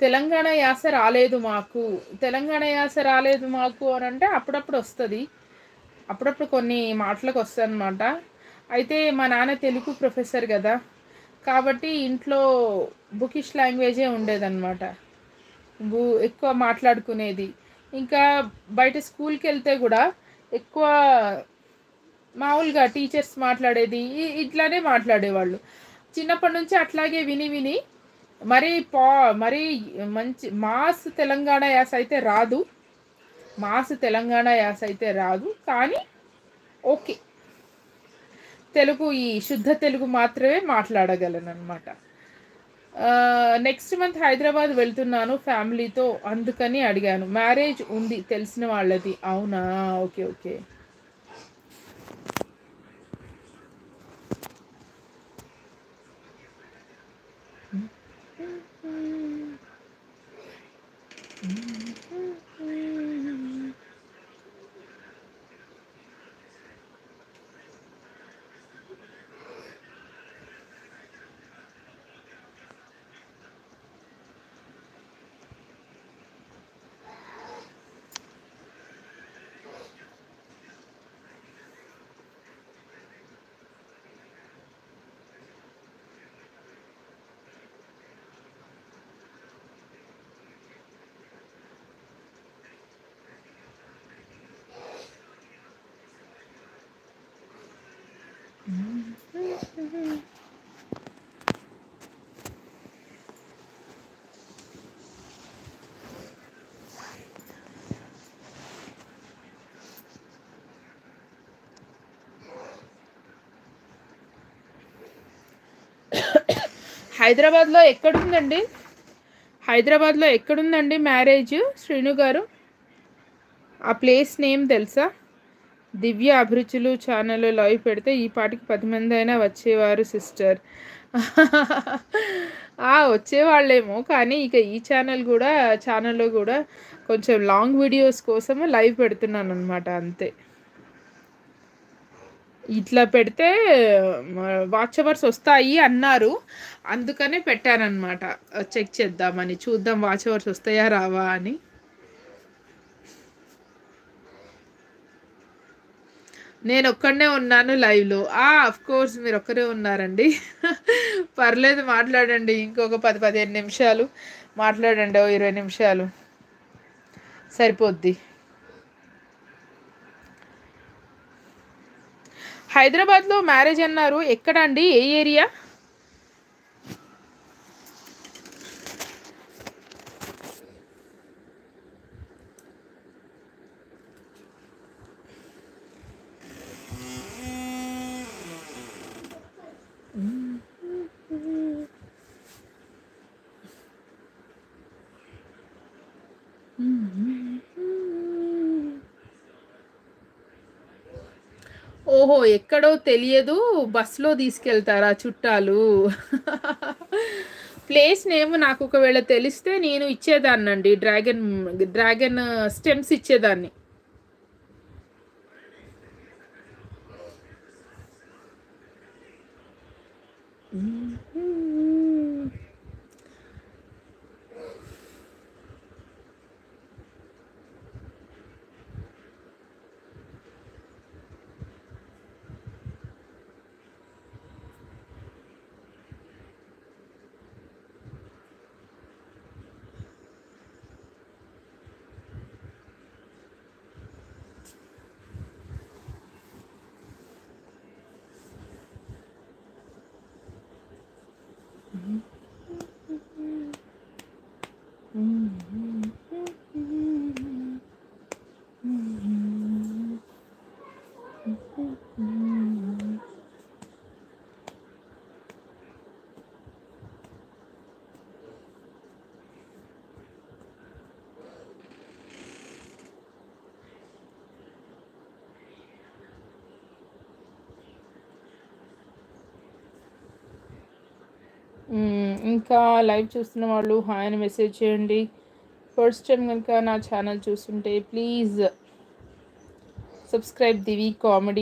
తెలంగాణ యాస రాలేదు మాకు. తెలంగాణ యాస రాలేదు మాకు అనంటే అప్పుడప్పుడు వస్తది. అప్పుడప్పుడు కొన్ని మాటలకొస్తదనమాట. అయితే మా నాన్న తెలుగు ప్రొఫెసర్ గదా! కాబట్టి ఇంట్లో బుకిష్ లాంగ్వేజే ఉండేదనమాట. ఎక్కువ మాట్లాడుకునేది. ఇంకా బయట స్కూల్‌కెళ్తే గూడా ఎక్కువ మామూలుగా టీచర్స్ మాట్లాడేది ఇట్లానే మాట్లాడేవాళ్ళు. చిన్నప్పటి నుంచి అట్లాగే విని విని మరీ పా మరీ మంచి మాస్ తెలంగాణ యాస అయితే రాదు. కానీ ఓకే. ఈ శుద్ధ తెలుగు మాత్రమే మాట్లాడగలననమాట. నెక్స్ట్ మంత్ హైదరాబాద్ వెళ్తున్నాను ఫ్యామిలీతో. అందుకని అడిగాను. మ్యారేజ్ ఉంది తెలిసిన వాళ్ళది. అవునా! ఓకే. ఓకే. హైదరాబాద్‌లో ఎక్కడుందండి? హైదరాబాద్‌లో ఎక్కడుందండి మ్యారేజ్ శ్రీను గారు? ఆ ప్లేస్ నేమ్ తెలుసా? దివ్య అభిరుచులు ఛానల్‌లో లైవ్ పెడితే ఈ పాటికి 10 మందైనా వచ్చేవారు సిస్టర్. వచ్చేవాళ్ళేమో కానీ ఇక ఈ ఛానల్‌లో గూడా కొంచెం లాంగ్ వీడియోస్ కోసము లైవ్ పెడుతున్నాననమాట అంతే. ఇట్లా పెడితే వాచ్ అవర్స్ వస్తాయి అన్నారు. అందుకనే పెట్టాననమాట. చెక్ చేద్దామని. చూద్దాం వాచ్ అవర్స్ వస్తాయా రావా అని. నేనొక్కడినే ఉన్నాను లైవ్‌లో. ఆఫ్‌కోర్స్ మీరొక్కరే ఉన్నారండి. పర్లేదు మాట్లాడండి. ఇంకొక 10, 15 నిమిషాలు మాట్లాడండి. ఓ 20 నిమిషాలు సరిపోద్ది. హైదరాబాద్‌లో మ్యారేజ్ అన్నారు. ఎక్కడండి? ఏ ఏరియా? ఓహో! ఎక్కడో తెలియదు. బస్‌లో తీసుకెళ్తారా చుట్టాలు? ప్లేస్ నేమ్ నాకు ఒకవేళ తెలిస్తే నేను ఇచ్చేదాన్నండి. డ్రాగన్ స్టెమ్స్ ఇచ్చేదాన్ని. ఇంకా లైవ్ చూస్తున్న వాళ్ళు హాయ్ అని మెసేజ్ చేయండి. ఫస్ట్ టైం కనుక నా ఛానల్ చూస్తుంటే ప్లీజ్ సబ్స్క్రైబ్ దివి కామెడీ.